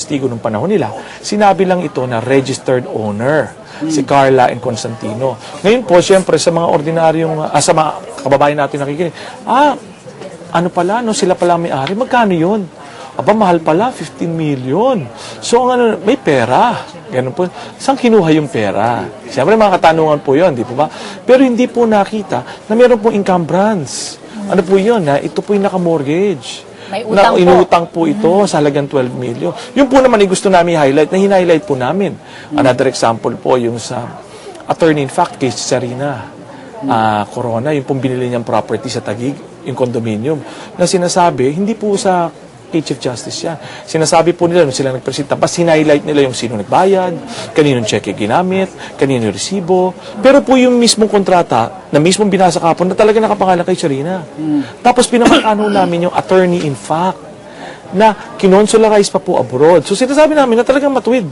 testigo nung panahon nila, sinabi lang ito na registered owner, si Carla and Constantino. Ngayon po, siyempre, sa mga ordinaryong, sa mga kababayan natin nakikinig, ano pala, no, sila pala may-ari, magkano yun? Aba, mahal pala, 15 million. So, may pera. Ganun po. Saan kinuha yung pera? Siyempre, mga katanungan po yun, di po ba? Pero hindi po nakita na meron pong encumbrance. Ano po yun? Ito po yung naka-mortgage. May utang po. Inutang po ito sa halagang 12 million. Yung po naman, gusto namin i-highlight, na hinighlight po namin. Another example po, yung sa attorney in fact, case Sarina Corona, yung pong binili niyang property sa Taguig, yung condominium, na sinasabi, hindi po sa Chief Justice yan. Sinasabi po nila nung sila nagpresenta, pas hinighlight nila yung sino nagbayad, kaninong cheque ginamit, kaninong resibo. Pero po yung mismong kontrata, na mismong binasa kapon, na talaga nakapangalan kay Sarina. Tapos pinamakan namin yung attorney in fact, na kinonsolarize pa po abroad. So sinasabi namin na talagang matuwid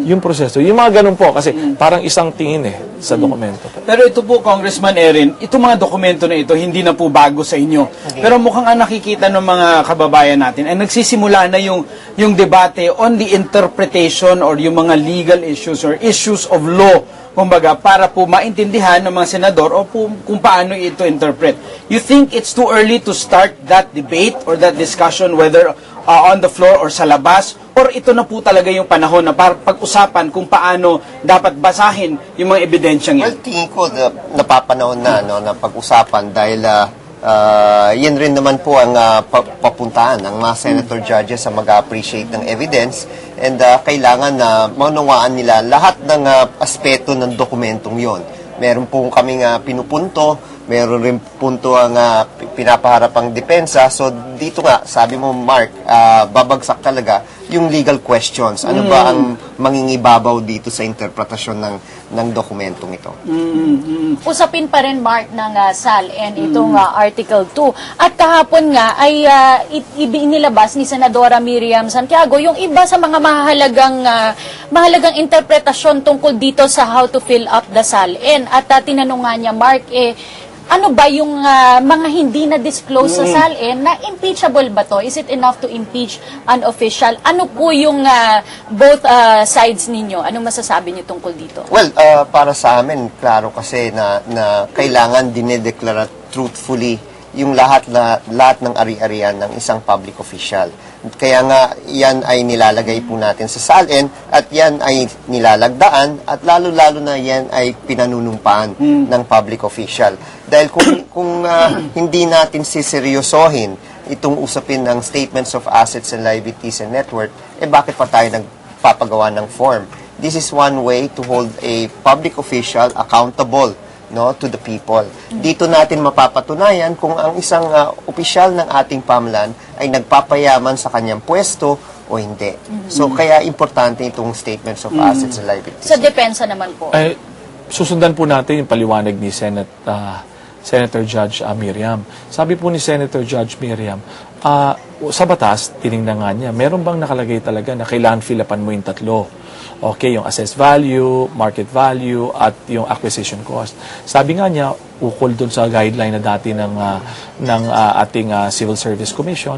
yung proseso. Yung mga ganun po, kasi parang isang tingin sa dokumento. Pero ito po, Congressman Erin, itong mga dokumento na ito, hindi na po bago sa inyo. Okay. Pero mukhang ang nakikita ng mga kababayan natin ay nagsisimula na yung debate on the interpretation or yung mga legal issues or issues of law, kumbaga, para po maintindihan ng mga senador o po, kung paano ito interpret. You think it's too early to start that debate or that discussion whether on the floor or sa labas, or ito na po talaga yung panahon na pag-usapan kung paano dapat basahin yung mga ebidensyang yun? Well, tingin ko napapanahon na, no, na pag-usapan dahil yan rin naman po ang papuntaan ng mga senator judges sa mag-appreciate ng evidence, and kailangan na maunawaan nila lahat ng aspeto ng dokumentong yon. Meron po kaming pinupunto, meron rin punto ang pinapaharap ang depensa. So dito nga, sabi mo Mark, babagsak talaga yung legal questions. Ano ba ang mangingibabaw dito sa interpretasyon ng dokumentong ito? Usapin pa rin, Mark, ng SAL-N itong Article 2. At kahapon nga ay inilabas ni Senadora Miriam Santiago yung iba sa mga mahalagang interpretasyon tungkol dito sa how to fill up the SAL-N. At tinanong nga niya, Mark, ano ba yung mga hindi na-disclose sa SAL-N na impeachable ba to? Is it enough to impeach an official? Ano po yung both sides ninyo? Anong masasabi niyo tungkol dito? Well, para sa amin, klaro kasi na kailangan dinedeklara truthfully yung lahat ng ari-arian ng isang public official. Kaya nga, yan ay nilalagay po natin sa SAL-N at yan ay nilalagdaan at lalo-lalo na yan ay pinanunumpaan ng public official. Dahil kung hindi natin siseryosohin itong usapin ng statements of assets and liabilities and net worth, bakit pa tayo nagpapagawa ng form? This is one way to hold a public official accountable, no, to the people. Dito natin mapapatunayan kung ang isang opisyal ng ating pamahalaan ay nagpapayaman sa kanyang pwesto o hindi. So, kaya importante itong statements of assets and liabilities. Sa depensa naman po. Susundan po natin yung paliwanag ni Senator Judge Miriam. Sabi po ni Senator Judge Miriam, sa batas, tinignan nga niya, meron bang nakalagay talaga na kailangan fill-upan mo yung tatlo? Okay, yung assessed value, market value, at yung acquisition cost. Sabi nga niya, ukol dun sa guideline na dati ng ating Civil Service Commission,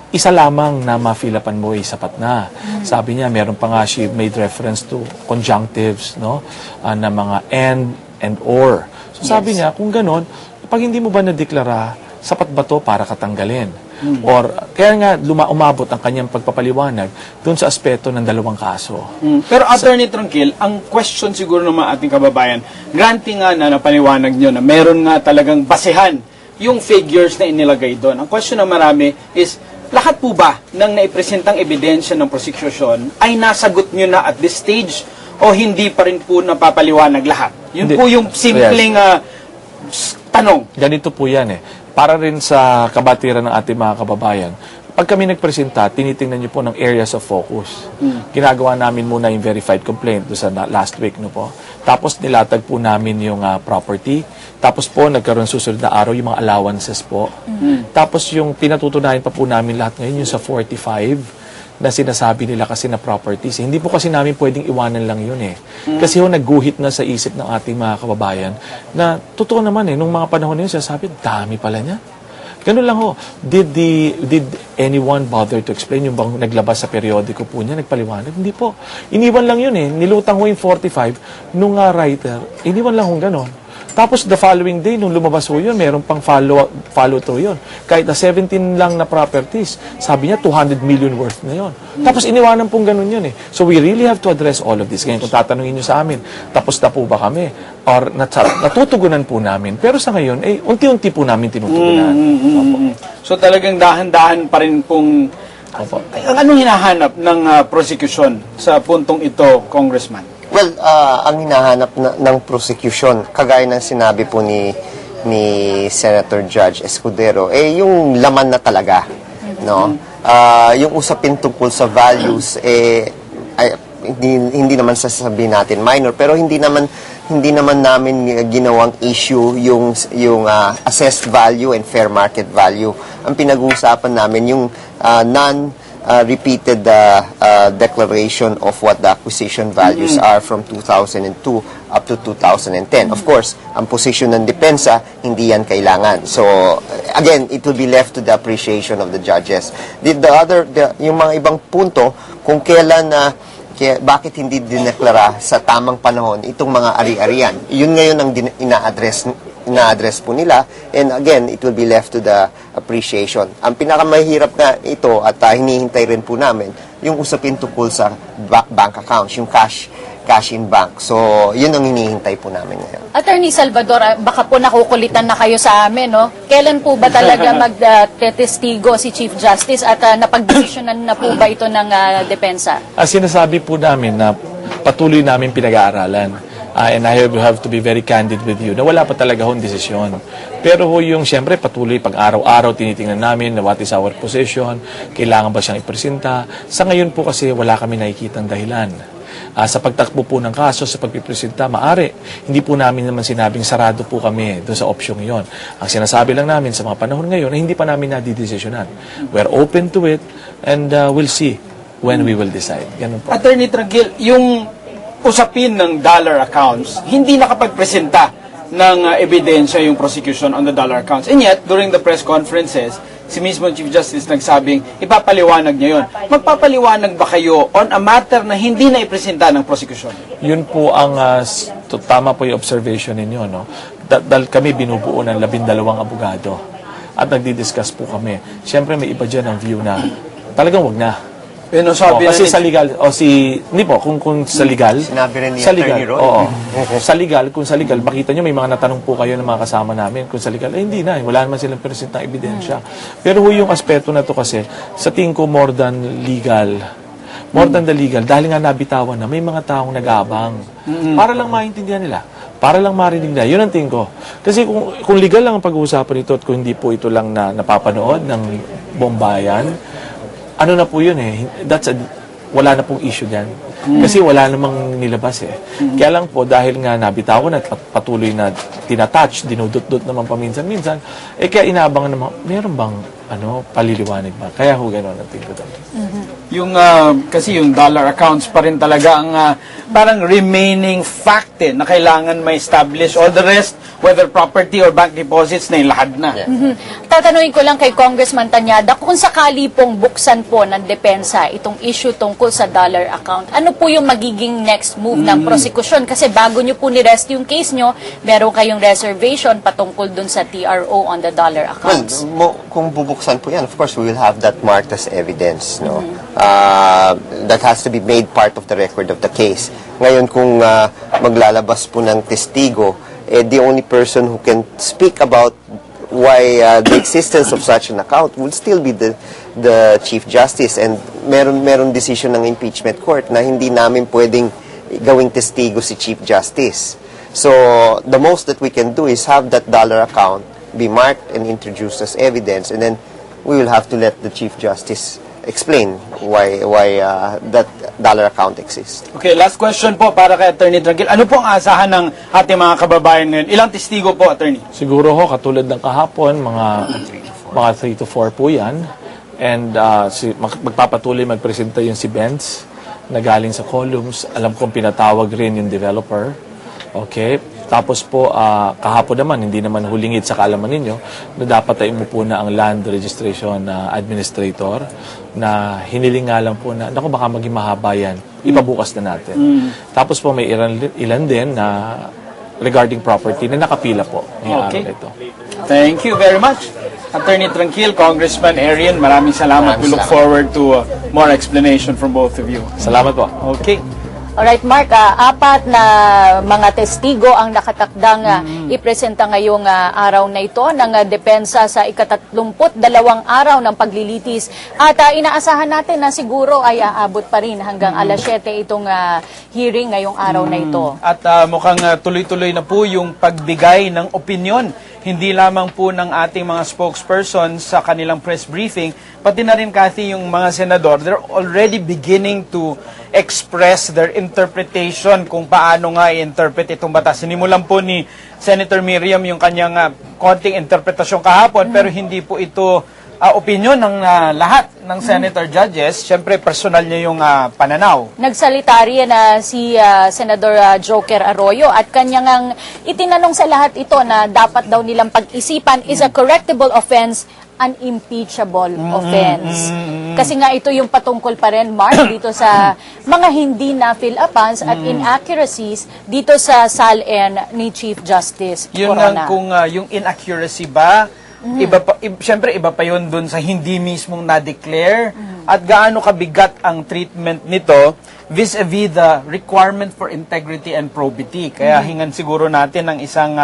isa lamang na ma-fill-upan mo sapat na. Sabi niya, meron pa nga, she made reference to conjunctives, no, na mga and or. So sabi niya, kung ganon, pag hindi mo ba na-deklara, sapat ba to para katanggalin? Or, kaya nga umabot ang kanyang pagpapaliwanag doon sa aspeto ng dalawang kaso. Pero Attorney Tronquil, ang question siguro ng mga ating kababayan, granting nga na napaliwanag nyo na meron nga talagang basehan yung figures na inilagay doon. Ang question ng marami is, lahat po ba ng naipresentang ebidensya ng prosecution ay nasagot nyo na at this stage o hindi pa rin po napapaliwanag lahat? Yun po yung simpleng tanong. Ganito po yan Para rin sa kabatiran ng ating mga kababayan, pag kami nagpresenta, tinitingnan niyo po ng areas of focus. Ginagawa namin muna yung verified complaint doon sa last week. No po. Tapos nilatag po namin yung property. Tapos po nagkaroon susunod na araw yung mga allowances po. Tapos yung pinatutunayan pa po namin lahat ngayon yung sa 45 na sinasabi nila kasi na properties. Hindi po kasi namin pwedeng iwanan lang yun Kasi nagguhit na sa isip ng ating mga kababayan na totoo naman nung mga panahon na yun, sinasabi, dami pala niya. Ganun lang ho. Did anyone bother to explain yung bang naglabas sa periodiko po niya, nagpaliwanag? Hindi po. Iniwan lang yun eh. Nilutang ho yung 45 nung writer. Iniwan lang ho ganon. Tapos the following day, nung lumabas ho yun, meron pang follow through yun. Kahit na 17 lang na properties, sabi niya 200 million worth na yun. Tapos iniwanan pong ganun yun eh. So we really have to address all of this. Ngayon kung tatanungin nyo sa amin, tapos na po ba kami? Or natutugunan po namin. Pero sa ngayon, unti-unti po namin tinutugunan. Opo. So talagang dahan-dahan pa rin pong... Opo. Anong hinahanap ng prosecution sa puntong ito, Congressman? Well, ang hinahanap ng prosecution, kagaya ng sinabi po ni Senator Judge Escudero, yung laman na talaga, no? Yung usapin tungkol sa values, hindi naman sasabihin natin minor, pero hindi naman namin ginawang issue yung assessed value and fair market value. Ang pinag-uusapan namin yung repeated declaration of what the acquisition values are from 2002 up to 2010. Of course, ang position ng depensa, hindi yan kailangan. So, again, it will be left to the appreciation of the judges. Yung mga ibang punto, kung kailan bakit hindi dineklara sa tamang panahon itong mga ari-arian. Yun ngayon ang ina-address po nila, and again, it will be left to the appreciation. Ang pinakamahirap na ito at hinihintay rin po namin, yung usapin tungkol sa bank accounts, yung cash in bank. So, yun ang hinihintay po namin ngayon. Attorney Salvador, baka po nakukulitan na kayo sa amin, no? Kailan po ba talaga magtestigo si Chief Justice at napag-desisyonan na po ba ito ng depensa? Sinasabi po namin na patuloy namin pinag-aaralan. And I have to be very candid with you na wala pa talaga hong desisyon. Pero ho yung siyempre patuloy pag araw-araw tinitingnan namin na what is our position, kailangan ba siyang ipresenta. Sa ngayon po kasi wala kami nakikitang dahilan. Sa pagtakbo po ng kaso, sa pagpipresenta, maaari. Hindi po namin naman sinabing sarado po kami doon sa opsyong iyon. Ang sinasabi lang namin sa mga panahon ngayon na hindi pa namin nadidesisyonan. We're open to it and we'll see when we will decide. Ganun po. Attorney Tranquil, yung usapin ng dollar accounts, hindi nakapagpresenta ng ebidensya yung prosecution on the dollar accounts. And yet, during the press conferences, si mismo Chief Justice nagsabing, ipapaliwanag niya yun. Magpapaliwanag ba kayo on a matter na hindi na ipresenta ng prosecution? Yun po ang tama po yung observation ninyo, no? Dahil kami binubuo ng 12 abogado at nagdi-discuss po kami. Siyempre may iba dyan ang view na talagang wag na. Kasi sa legal, hindi po, kung sa legal, Sinabi rin ni sa legal, Attorney Roy. sa legal, kung sa legal, makita nyo, may mga natanong po kayo ng mga kasama namin, kung sa legal, hindi na, wala naman silang present na ebidensya. Pero yung aspeto na to kasi, sa tingin ko more than the legal, dahil nga nabitawan na, may mga taong nag-aabang, para lang maintindihan nila, para lang marinig na. Yun ang tingin ko. Kasi kung legal lang ang pag-uusapan ito at kung hindi po ito lang na napapanood ng buong bayan, ano na po yun wala na pong issue dyan. Kasi wala namang nilabas eh. Kaya lang po, dahil nga nabitawan at patuloy na tinatouch, dinudot-dot naman paminsan-minsan, kaya inaabangan naman, meron bang paliliwanag ba? Kaya ho gano'n ang tingin ko doon. Kasi yung dollar accounts pa rin talaga ang parang remaining fact na kailangan ma-establish. All the rest, whether property or bank deposits, na ilahad na. Yeah. Tatanungin ko lang kay Congressman Tañada, kung sakali pong buksan po ng depensa itong issue tungkol sa dollar account, ano po yung magiging next move ng prosecution? Kasi bago nyo po ni-rest yung case nyo, meron kayong reservation patungkol dun sa TRO on the dollar accounts. Well, kung bubuksan po yan, of course, we will have that marked as evidence, no? That has to be made part of the record of the case. Ngayon, kung maglalabas po ng testigo, the only person who can speak about why the existence of such an account will still be the Chief Justice, and meron decision ng impeachment court na hindi namin pwedeng gawing testigo si Chief Justice. So, the most that we can do is have that dollar account be marked and introduced as evidence, and then we will have to let the Chief Justice explain why that dollar account exists. Okay, last question po para kay Attorney Tranquil. Ano po ang asahan ng ating mga kababayan ngayon? Ilang testigo po, Attorney? Siguro ho, katulad ng kahapon, mga 3 to 4 po yan. And magpapatuloy magpresenta yung si Benz na galing sa columns. Alam kong pinatawag rin yung developer. Okay? Tapos po, kahapon naman, hindi naman hulingid sa kaalaman ninyo na dapat ay umupo na ang land registration administrator na hiniling nga lang po na, naku baka maging mahaba yan, ipabukas na natin. Tapos po may ilan din na regarding property na nakapila po ngayong araw na ito. Thank you very much. Attorney Tranquil, Congressman Arian, maraming salamat. We look forward to more explanation from both of you. Salamat po. Okay. Alright, Mark, apat na mga testigo ang nakatakdang ipresenta ngayong araw na ito ng depensa sa ika-32 araw ng paglilitis. At inaasahan natin na siguro ay aabot pa rin hanggang alas 7 itong hearing ngayong araw na ito. At mukhang tuloy-tuloy na po yung pagbigay ng opinion, hindi lamang po ng ating mga spokesperson sa kanilang press briefing, pati na rin kasi yung mga senador, they're already beginning to express their interpretation kung paano nga i-interpret itong batas. Sinimulan po ni Senator Miriam yung kanyang konting interpretasyon kahapon, pero hindi po ito opinion ng lahat ng senator judges. Siyempre, personal niya yung pananaw. Nagsalita rin si Senador Joker Arroyo at kanyang itinanong sa lahat ito na dapat daw nilang pag-isipan is a correctable offense, an impeachable offense. Kasi nga ito yung patungkol pa rin, Mark, dito sa mga hindi na fill-upans at inaccuracies dito sa SALN ni Chief Justice Yun Corona. nga kung yung inaccuracy ba, siyempre iba pa yun dun sa hindi mismong na-declare at gaano kabigat ang treatment nito vis-a-vis the requirement for integrity and probity. Kaya hingan siguro natin ng isang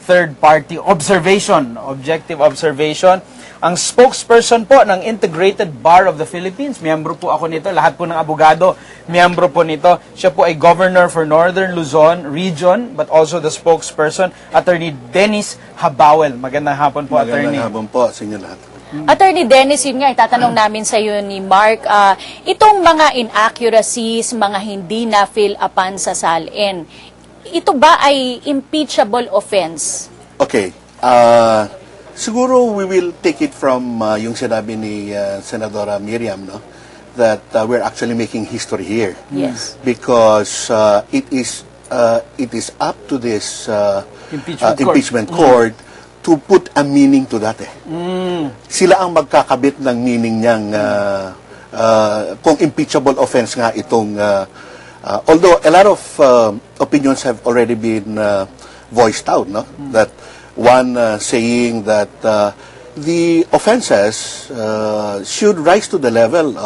third-party observation, objective observation. Ang spokesperson po ng Integrated Bar of the Philippines, miyembro po ako nito, lahat po ng abogado, miyembro po nito. Siya po ay Governor for Northern Luzon Region, but also the spokesperson, Attorney Dennis Habawel. Magandang hapon po, Attorney. Magandang hapon po sa inyo lahat. Attorney Dennis, yun nga, itatanong namin sa iyo ni Mark, itong mga inaccuracies, mga hindi na fill-upan sa SALN, ito ba ay impeachable offense? Okay. Siguro we will take it from yung sinabi ni Senadora Miriam, no? That we're actually making history here. Yes. Because it is up to this Impeachment court to put a meaning to that. Sila ang magkakabit ng meaning niyang kung impeachable offense nga itong although a lot of opinions have already been voiced out, no? That one saying that the offenses should rise to the level